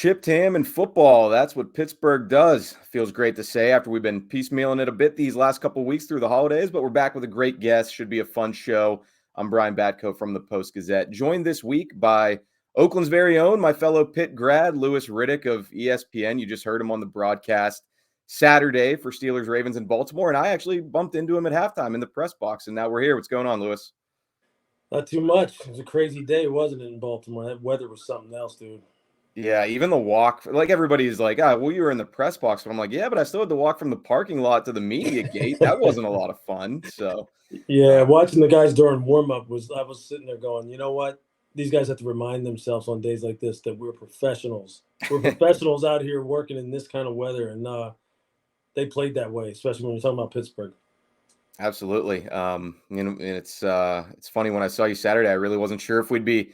Chipped ham and football. That's what Pittsburgh does. Feels great to say after we've been piecemealing it a bit these last couple of weeks through the holidays, but we're back with a great guest. Should be a fun show. I'm Brian Batko from the Post-Gazette, joined this week by Oakland's very own, my fellow Pitt grad, Louis Riddick of ESPN. You just heard him on the broadcast Saturday for Steelers, Ravens, in Baltimore, and I actually bumped into him at halftime in the press box, and now we're here. What's going on, Louis? Not too much. It was a crazy day, wasn't it, in Baltimore? That weather was something else, dude. Yeah, even the walk, like everybody's like, well, you were in the press box. But I'm like, yeah, but I still had to walk from the parking lot to the media gate. That wasn't a lot of fun. So, yeah, watching the guys during warm-up I was sitting there going, you know what? These guys have to remind themselves on days like this that we're professionals. We're professionals out here working in this kind of weather, and they played that way, especially when you're talking about Pittsburgh. Absolutely. It's funny, when I saw you Saturday, I really wasn't sure if we'd be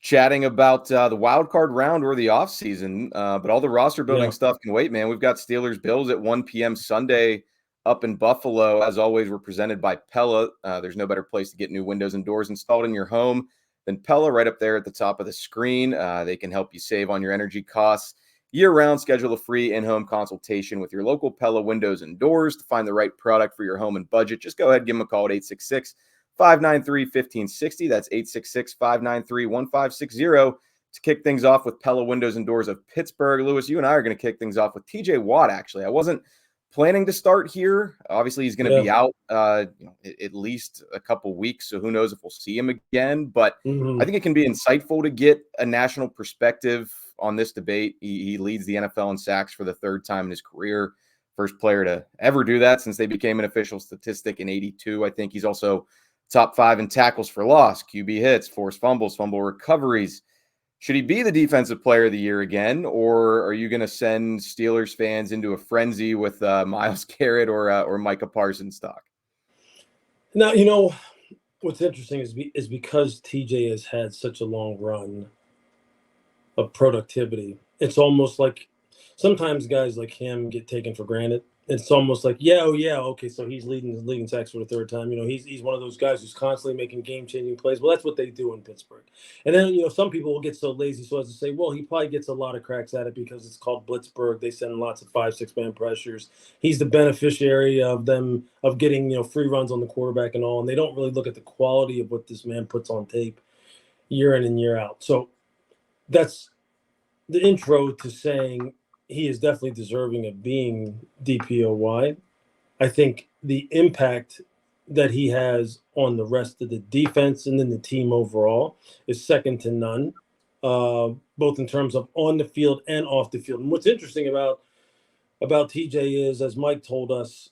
chatting about the wild card round or the offseason, but all the roster building stuff can wait, man. We've got Steelers Bills at 1 p.m. Sunday up in Buffalo. As always, we're presented by Pella. There's no better place to get new windows and doors installed in your home than Pella, right up there at the top of the screen. They can help you save on your energy costs year-round. Schedule a free in-home consultation with your local Pella windows and doors to find the right product for your home and budget. Just go ahead and give them a call at 866-593-1560. That's 866-593-1560 to kick things off with Pella Windows and Doors of Pittsburgh. Louis, you and I are going to kick things off with TJ Watt, actually. I wasn't planning to start here. Obviously, he's going to be out at least a couple weeks, so who knows if we'll see him again. But I think it can be insightful to get a national perspective on this debate. He leads the NFL in sacks for the third time in his career. First player to ever do that since they became an official statistic in '82. I think he's also top 5 in tackles for loss, QB hits, forced fumbles, fumble recoveries. Should he be the defensive player of the year again, or are you going to send Steelers fans into a frenzy with Myles Garrett or Micah Parsons stock? Now, you know, what's interesting is because TJ has had such a long run of productivity, it's almost like sometimes guys like him get taken for granted. It's almost like, okay, so he's leading sacks for the third time. You know, he's one of those guys who's constantly making game-changing plays. Well, that's what they do in Pittsburgh. And then, you know, some people will get so lazy so as to say, well, he probably gets a lot of cracks at it because it's called Blitzburgh. They send lots of 5-6-man pressures. He's the beneficiary of getting, you know, free runs on the quarterback and all. And they don't really look at the quality of what this man puts on tape year in and year out. So that's the intro to saying he is definitely deserving of being DPOY. I think the impact that he has on the rest of the defense and then the team overall is second to none, both in terms of on the field and off the field. And what's interesting about TJ is, as Mike told us,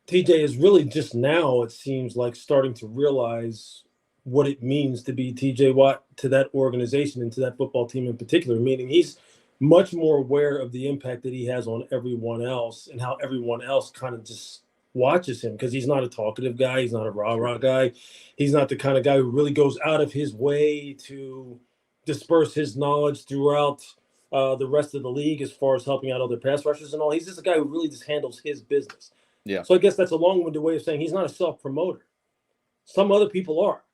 TJ is really just now, it seems like, starting to realize what it means to be TJ Watt to that organization and to that football team in particular, meaning he's much more aware of the impact that he has on everyone else and how everyone else kind of just watches him, because he's not a talkative guy. He's not a rah-rah guy. He's not the kind of guy who really goes out of his way to disperse his knowledge throughout the rest of the league as far as helping out other pass rushers and all. He's just a guy who really just handles his business. Yeah. So I guess that's a long-winded way of saying he's not a self-promoter. Some other people are.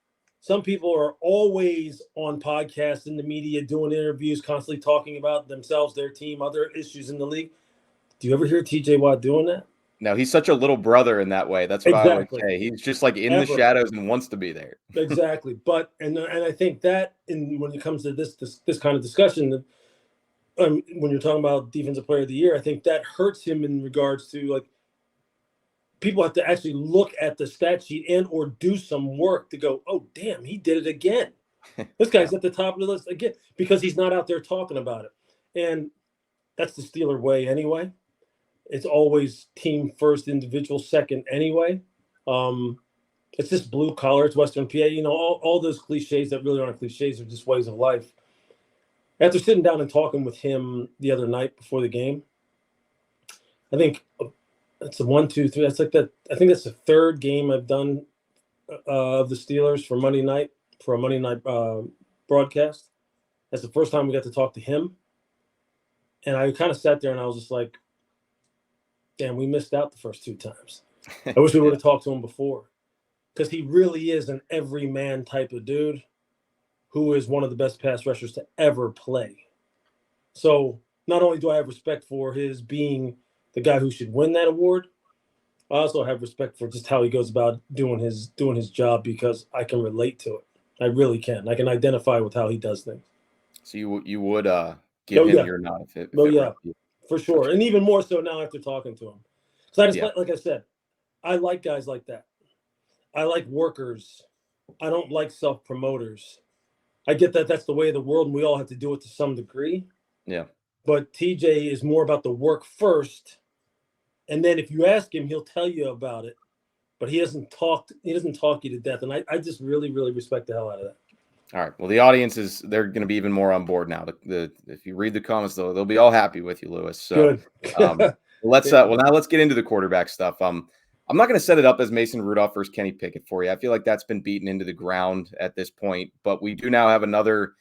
Some people are always on podcasts in the media, doing interviews, constantly talking about themselves, their team, other issues in the league. Do you ever hear TJ Watt doing that? No, he's such a little brother in that way. That's what I would say. He's just like in the shadows and wants to be there. Exactly. But and I think that when it comes to this kind of discussion, when you're talking about defensive player of the year, I think that hurts him in regards to, like, people have to actually look at the stat sheet and or do some work to go, oh, damn, he did it again. This guy's at the top of the list again, because he's not out there talking about it. And that's the Steeler way anyway. It's always team first, individual second anyway. It's just blue collar. It's Western PA. You know, all those cliches that really aren't cliches are just ways of life. After sitting down and talking with him the other night before the game, I think it's a 1, 2, 3. That's like that. I think that's the third game I've done of the Steelers for a Monday night broadcast. That's the first time we got to talk to him. And I kind of sat there and I was just like, damn, we missed out the first 2 times. I wish we would have talked to him before, because he really is an everyman type of dude who is one of the best pass rushers to ever play. So not only do I have respect for his being the guy who should win that award, I also have respect for just how he goes about doing his job, because I can relate to it. I really can. I can identify with how he does things. So you would give him your nod if it yeah, for sure. And even more so now after talking to him. Because I just like I said, I like guys like that. I like workers. I don't like self-promoters. I get that that's the way of the world, and we all have to do it to some degree. Yeah. But TJ is more about the work first, and then if you ask him, he'll tell you about it. But he doesn't talk you to death, and I just really, really respect the hell out of that. All right. Well, the audience they're going to be even more on board now. If you read the comments, they'll be all happy with you, Louis. So good. let's get into the quarterback stuff. I'm not going to set it up as Mason Rudolph versus Kenny Pickett for you. I feel like that's been beaten into the ground at this point, but we do now have another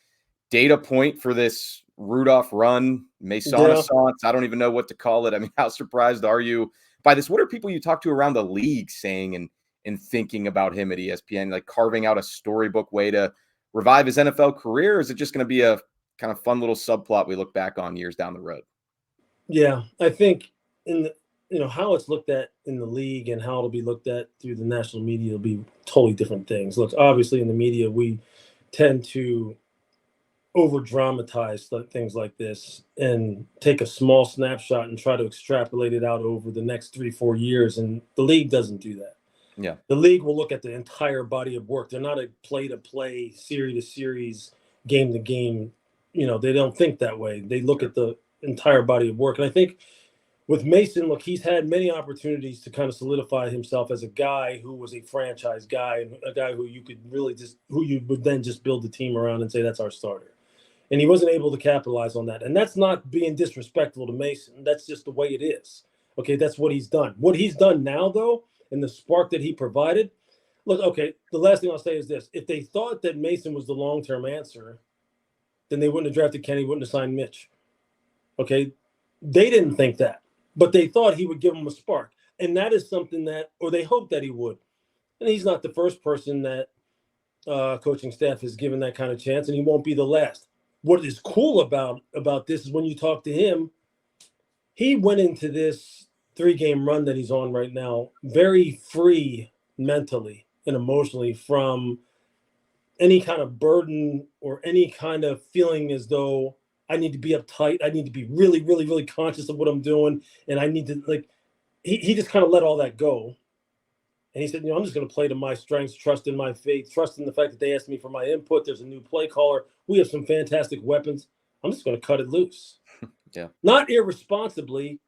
data point for this Rudolph run, Mason-assance. I don't even know what to call it. I mean, how surprised are you by this? What are people you talk to around the league saying and thinking about him at ESPN, like carving out a storybook way to revive his NFL career? Or is it just going to be a kind of fun little subplot we look back on years down the road? Yeah, I think how it's looked at in the league and how it'll be looked at through the national media will be totally different things. Look, obviously in the media, we tend to over dramatize things like this and take a small snapshot and try to extrapolate it out over the next 3-4 years. And the league doesn't do that. Yeah. The league will look at the entire body of work. They're not a play-to-play, series-to-series, game-to-game. They don't think that way. They look at the entire body of work. And I think with Mason, look, he's had many opportunities to kind of solidify himself as a guy who was a franchise guy, and a guy who you would then just build the team around and say, that's our starter. And he wasn't able to capitalize on that. And that's not being disrespectful to Mason. That's just the way it is. Okay, that's what he's done. What he's done now, though, and the spark that he provided, look, okay, the last thing I'll say is this. If they thought that Mason was the long-term answer, then they wouldn't have drafted Kenny, wouldn't have signed Mitch. Okay, they didn't think that, but they thought he would give them a spark. And that is something or they hoped that he would. And he's not the first person that coaching staff has given that kind of chance, and he won't be the last. What is cool about this is when you talk to him, he went into this 3-game run that he's on right now very free mentally and emotionally from any kind of burden or any kind of feeling as though I need to be uptight. I need to be really, really, really conscious of what I'm doing. And I need to he just kind of let all that go. And he said, I'm just going to play to my strengths, trust in my faith, trust in the fact that they asked me for my input. There's a new play caller. We have some fantastic weapons. I'm just going to cut it loose. Yeah. Not irresponsibly,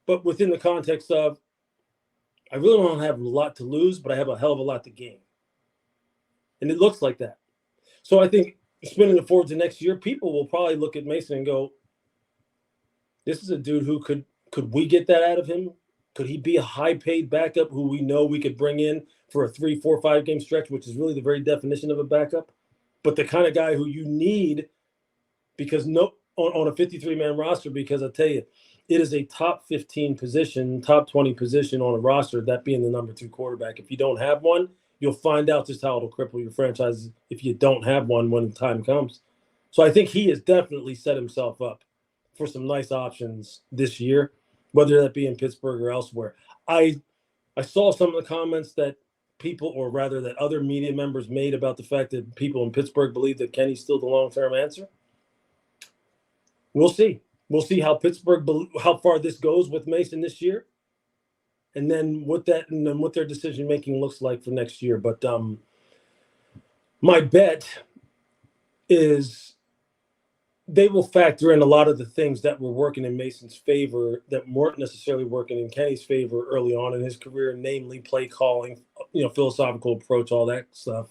but within the context of, I really don't have a lot to lose, but I have a hell of a lot to gain. And it looks like that. So I think spinning it forward to next year, people will probably look at Mason and go, this is a dude who could we get that out of him? Could he be a high-paid backup who we know we could bring in for a 3, 4, 5-game stretch, which is really the very definition of a backup? But the kind of guy who you need because on a 53-man roster, because I tell you, it is a top 15 position, top 20 position on a roster, that being the number 2 quarterback. If you don't have one, you'll find out just how it'll cripple your franchise if you don't have one when the time comes. So I think he has definitely set himself up for some nice options this year, whether that be in Pittsburgh or elsewhere. I saw some of the comments that people, or rather that other media members made about the fact that people in Pittsburgh believe that Kenny's still the long-term answer. We'll see. We'll see how how far this goes with Mason this year, and then what their decision making looks like for next year. But my bet is they will factor in a lot of the things that were working in Mason's favor that weren't necessarily working in Kenny's favor early on in his career, namely play calling, philosophical approach, all that stuff.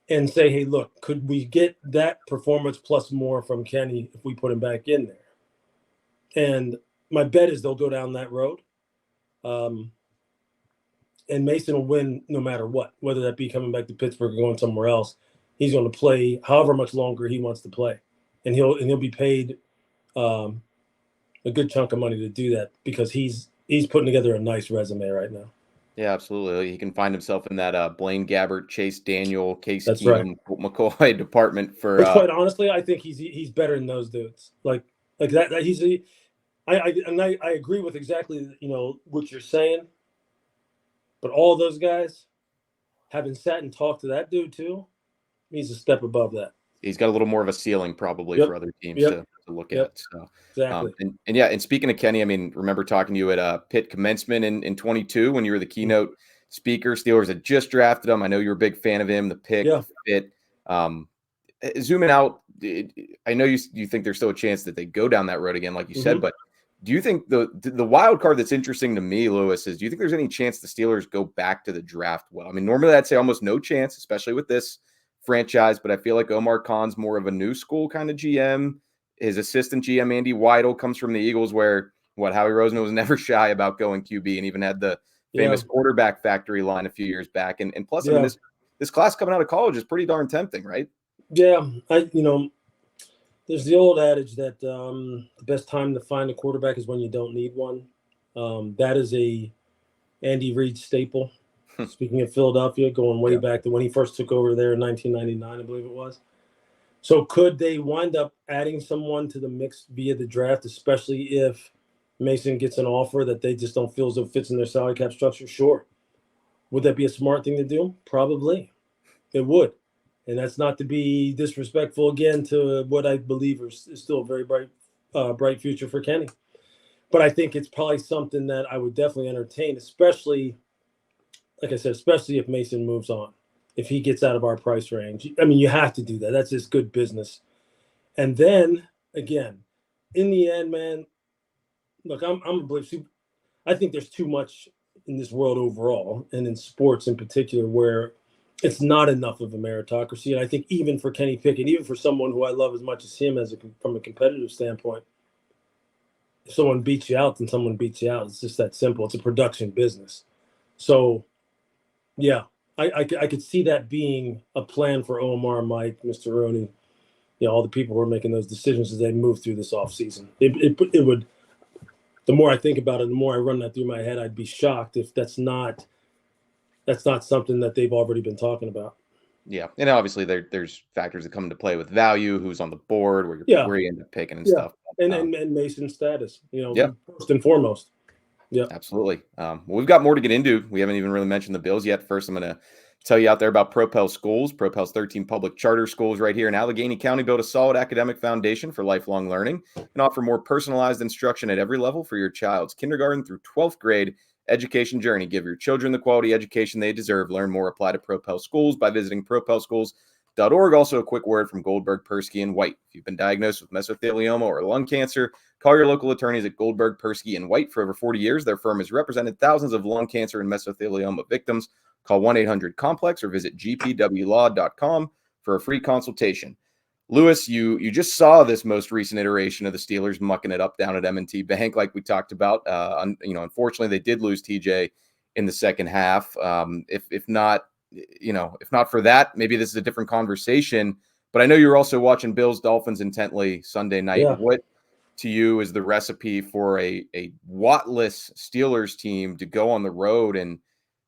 And say, hey, look, could we get that performance plus more from Kenny if we put him back in there? And my bet is they'll go down that road. And Mason will win no matter what, whether that be coming back to Pittsburgh or going somewhere else. He's going to play however much longer he wants to play. And he'll be paid a good chunk of money to do that because he's putting together a nice resume right now. Yeah, absolutely. He can find himself in that Blaine Gabbert, Chase Daniel, Case That's right. Keenum, Colt McCoy department for Which, quite honestly, I think he's better than those dudes. Like that I agree with exactly what you're saying. But all those guys, having sat and talked to that dude too, he's a step above that. he's got a little more of a ceiling probably Yep. for other teams Yep. to look Yep. at. So, Exactly. and yeah, and speaking of Kenny, I mean, remember talking to you at Pitt commencement in 22 when you were the keynote speaker. Steelers had just drafted him. I know you're a big fan of him, the pick, the fit. Zooming out, I know you think there's still a chance that they go down that road again, like you said, but do you think the wild card that's interesting to me, Louis, is do you think there's any chance the Steelers go back to the draft well? I mean, normally I'd say almost no chance, especially with this franchise, but I feel like Omar Khan's more of a new school kind of GM. His assistant GM, Andy Weidel, comes from the Eagles, where Howie Roseman was never shy about going QB and even had the famous quarterback factory line a few years back. And plus, I mean, this class coming out of college is pretty darn tempting, right? Yeah, there's the old adage that the best time to find a quarterback is when you don't need one. That is a Andy Reid staple. Speaking of Philadelphia, going way back to when he first took over there in 1999, I believe it was. So could they wind up adding someone to the mix via the draft, especially if Mason gets an offer that they just don't feel as though fits in their salary cap structure? Sure. Would that be a smart thing to do? Probably. It would. And that's not to be disrespectful again to what I believe is still a very bright future for Kenny. But I think it's probably something that I would definitely entertain, especially, like I said, especially if Mason moves on, if he gets out of our price range. I mean, you have to do that. That's just good business. And then, again, in the end, man, look, I'm a believer. I think there's too much in this world overall, and in sports in particular, where it's not enough of a meritocracy. And I think even for Kenny Pickett, even for someone who I love as much as him from a competitive standpoint, if someone beats you out, then someone beats you out. It's just that simple. It's a production business. So, yeah, I could see that being a plan for Omar, Mike, Mr. Rooney, all the people who are making those decisions as they move through this offseason. It would, the more I think about it, the more I run that through my head, I'd be shocked if that's not something that they've already been talking about. Yeah, and obviously there's factors that come into play with value, who's on the board, where you end up picking and stuff. And Mason's status, first and foremost. Yeah, absolutely. Well, we've got more to get into. We haven't even really mentioned the Bills yet. First, I'm going to tell you out there about Propel Schools. Propel's 13 public charter schools right here in Allegheny County build a solid academic foundation for lifelong learning and offer more personalized instruction at every level for your child's kindergarten through 12th grade education journey. Give your children the quality education they deserve. Learn more. Apply to Propel Schools by visiting propelschools.org. Also, a quick word from Goldberg, Persky, and White. If you've been diagnosed with mesothelioma or lung cancer, call your local attorneys at Goldberg, Persky, and White. For over 40 years, their firm has represented thousands of lung cancer and mesothelioma victims. Call 1-800-COMPLEX or visit gpwlaw.com for a free consultation. Louis, you just saw this most recent iteration of the Steelers mucking it up down at M&T Bank, like we talked about. Unfortunately, they did lose TJ in the second half. If not for that, maybe this is a different conversation. But I know you're also watching Bills Dolphins intently Sunday night. Yeah. What to you is the recipe for a Wattless Steelers team to go on the road and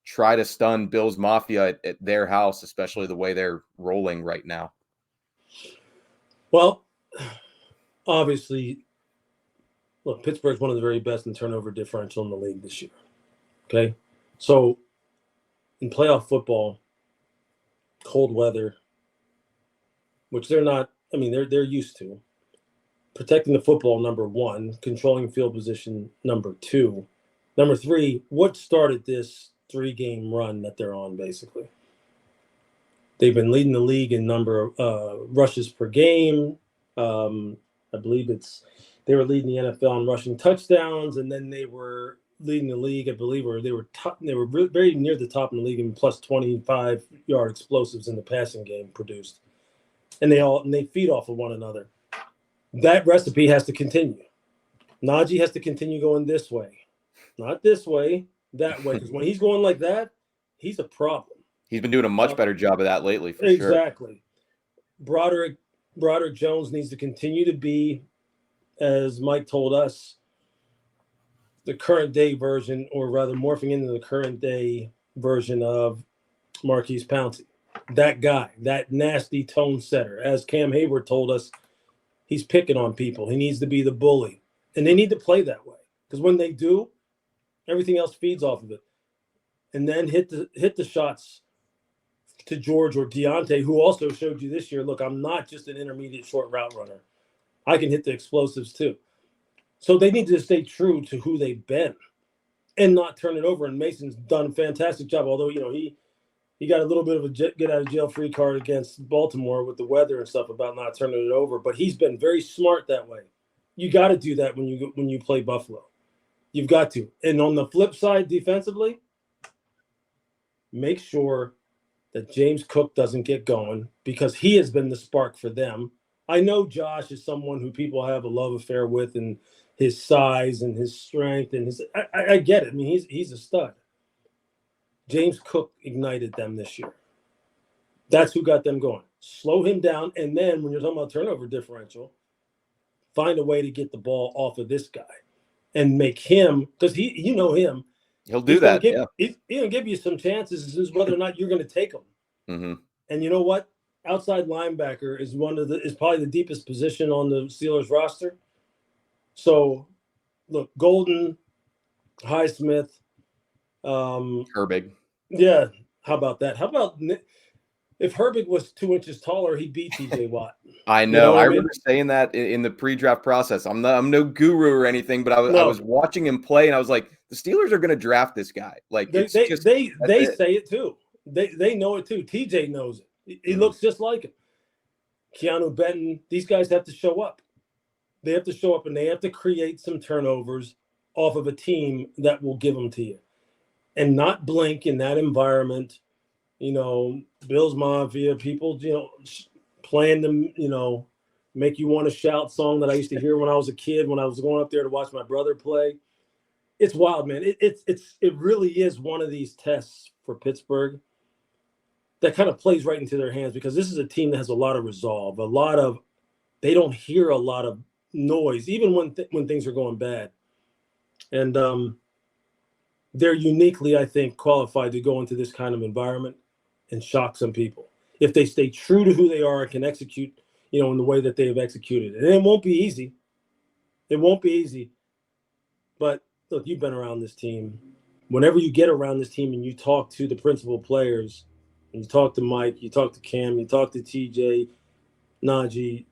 try to stun Bills Mafia at their house, especially the way they're rolling right now? Well, obviously, look, Pittsburgh's one of the very best in turnover differential in the league this year. Okay? So, in playoff football, cold weather, which they're not, I mean, they're used to. Protecting the football, number one. Controlling field position, number two. Number three, what started this 3-game run that they're on, basically? They've been leading the league in number of rushes per game. I believe they were leading the NFL in rushing touchdowns, and then they were leading the league, I believe, or they were very near the top in the league in plus 25-yard explosives in the passing game produced. And they feed off of one another. That recipe has to continue. Najee has to continue going this way. Not this way, that way. Because when he's going like that, he's a problem. He's been doing a much better job of that lately, for sure. Exactly. Broderick Jones needs to continue to be, as Mike told us, the current day version, or rather morphing into the current day version of Marquise Pouncey. That guy, that nasty tone setter. As Cam Hayward told us, he's picking on people. He needs to be the bully. And they need to play that way. Because when they do, everything else feeds off of it. And then hit the shots to George or Deontay, who also showed you this year, look, I'm not just an intermediate short route runner. I can hit the explosives too. So they need to stay true to who they've been and not turn it over. And Mason's done a fantastic job, although, he got a little bit of a get out of jail free card against Baltimore with the weather and stuff about not turning it over. But he's been very smart that way. You got to do that when you play Buffalo. You've got to. And on the flip side, defensively, make sure that James Cook doesn't get going, because he has been the spark for them. I know Josh is someone who people have a love affair with, and his size and his strength and his I get it. I mean, he's a stud. James Cook ignited them this year. That's who got them going. Slow him down, and then when you're talking about turnover differential, find a way to get the ball off of this guy and make him, because you know him. He'll do that. He's going to give you some chances. It's just whether or not you're going to take them. Mm-hmm. And you know what? Outside linebacker is probably the deepest position on the Steelers roster. So, look, Golden, Highsmith, Herbig. Yeah, how about that? How about if Herbig was 2 inches taller, he'd beat TJ Watt? I know. I remember saying that in the pre-draft process. I'm no guru or anything, but I was watching him play, and I was like, the Steelers are going to draft this guy. Like they say it too. They know it too. TJ knows it. He looks just like him. Keanu Benton. These guys have to show up. They have to show up, and they have to create some turnovers off of a team that will give them to you, and not blink in that environment. Bills Mafia people, playing them, make you want to shout song that I used to hear when I was a kid, when I was going up there to watch my brother play. It's wild, man. It really is one of these tests for Pittsburgh that kind of plays right into their hands, because this is a team that has a lot of resolve, they don't hear a lot of noise, even when things are going bad. And they're uniquely, I think, qualified to go into this kind of environment and shock some people if they stay true to who they are and can execute, in the way that they have executed. And it won't be easy. It won't be easy. But look, you've been around this team. Whenever you get around this team and you talk to the principal players, and you talk to Mike, you talk to Cam, you talk to TJ, Najee,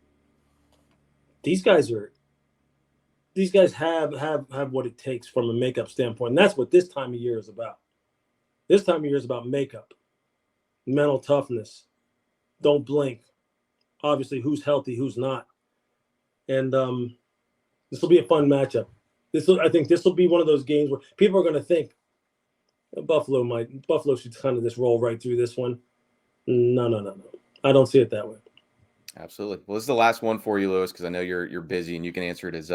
these guys have what it takes from a makeup standpoint. And that's what this time of year is about. This time of year is about makeup, mental toughness. Don't blink. Obviously, who's healthy, who's not. And this will be a fun matchup. I think this will be one of those games where people are going to think Buffalo should kind of just roll right through this one. No. I don't see it that way. Absolutely. Well, this is the last one for you, Louis, because I know you're busy and you can answer it as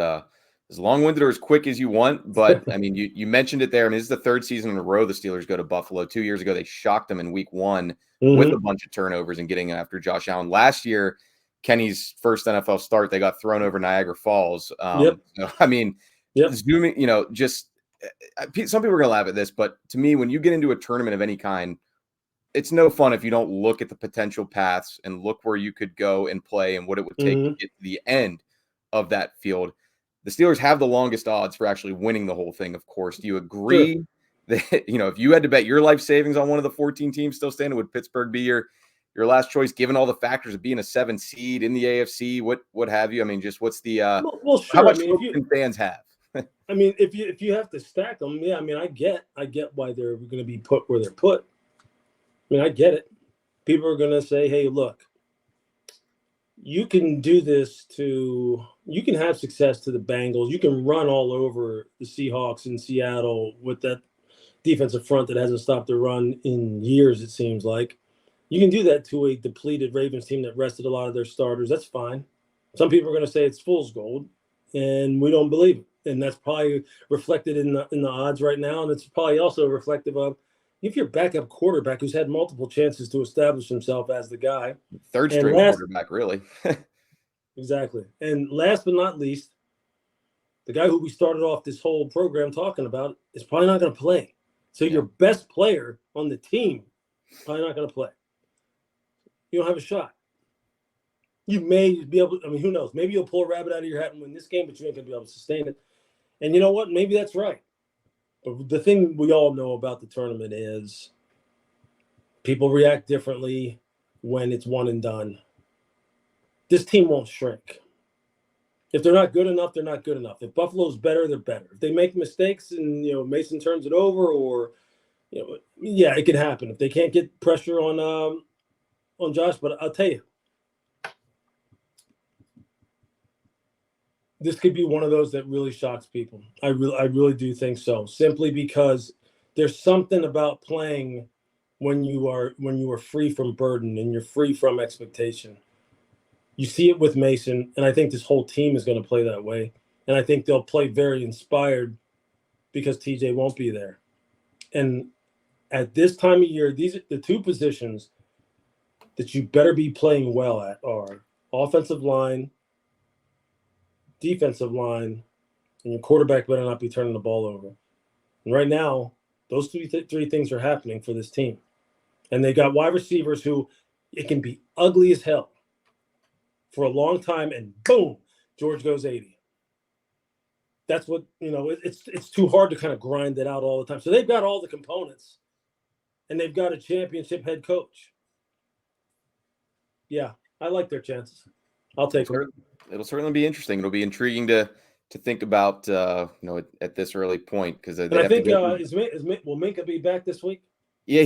long-winded or as quick as you want. But I mean, you mentioned it there. I mean, this is the third season in a row the Steelers go to Buffalo. 2 years ago, they shocked them in week 1 with a bunch of turnovers and getting after Josh Allen. Last year, Kenny's first NFL start, they got thrown over Niagara Falls. So, I mean, zooming, just some people are going to laugh at this, but to me, when you get into a tournament of any kind, it's no fun if you don't look at the potential paths and look where you could go and play and what it would take to get to the end of that field. The Steelers have the longest odds for actually winning the whole thing, of course. Do you agree that, if you had to bet your life savings on one of the 14 teams still standing, would Pittsburgh be your last choice, given all the factors of being a 7 seed in the AFC? What have you? I mean, just what's the sure. How much fans have? I mean, if you have to stack them, I mean, I get why they're going to be put where they're put. I mean, I get it. People are going to say, hey, look, you can do this you can have success to the Bengals. You can run all over the Seahawks in Seattle with that defensive front that hasn't stopped the run in years, it seems like. You can do that to a depleted Ravens team that rested a lot of their starters. That's fine. Some people are going to say it's fool's gold, and we don't believe it. And that's probably reflected in the odds right now, and it's probably also reflective of if your backup quarterback who's had multiple chances to establish himself as the guy. Third string quarterback, really. Exactly. And last but not least, the guy who we started off this whole program talking about is probably not going to play. So your best player on the team is probably not going to play. You don't have a shot. You may be able to, I mean, who knows? Maybe you'll pull a rabbit out of your hat and win this game, but you ain't going to be able to sustain it. And you know what? Maybe that's right. But the thing we all know about the tournament is people react differently when it's one and done. This team won't shrink. If they're not good enough, they're not good enough. If Buffalo's better, they're better. If they make mistakes and, Mason turns it over or, it can happen. If they can't get pressure on Josh, but I'll tell you, this could be one of those that really shocks people. I really do think so. Simply because there's something about playing when you are free from burden and you're free from expectation. You see it with Mason, and I think this whole team is going to play that way. And I think they'll play very inspired because TJ won't be there. And at this time of year, these are the two positions that you better be playing well at are offensive line, defensive line, and your quarterback better not be turning the ball over. And right now, those three things are happening for this team. And they got wide receivers who it can be ugly as hell for a long time, and boom, George goes 80. That's what, it's too hard to kind of grind it out all the time. So they've got all the components, and they've got a championship head coach. Yeah, I like their chances. I'll take them. It'll certainly be interesting. It'll be intriguing to think about, at this early point because I think will Minka be back this week? Yeah,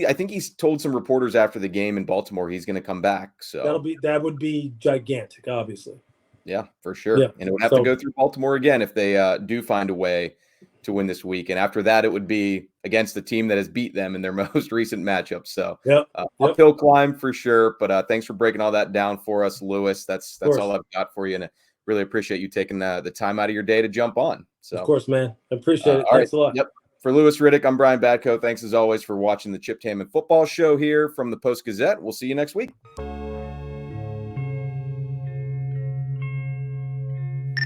I think he's told some reporters after the game in Baltimore he's going to come back. So that would be gigantic, obviously. Yeah, for sure. Yeah. And it would have to go through Baltimore again if they do find a way to win this week. And after that, it would be against the team that has beat them in their most recent matchup. So uphill climb for sure. But thanks for breaking all that down for us, Louis. That's all I've got for you. And I really appreciate you taking the time out of your day to jump on. So of course, man. I appreciate it. Thanks a lot. Yep. For Louis Riddick, I'm Brian Batko. Thanks as always for watching the Chip Taman Football Show here from the Post-Gazette. We'll see you next week.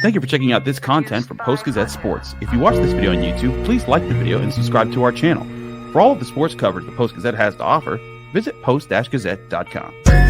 Thank you for checking out this content from Post-Gazette Sports. If you watch this video on YouTube, please like the video and subscribe to our channel. For all of the sports coverage the Post-Gazette has to offer, visit post-gazette.com.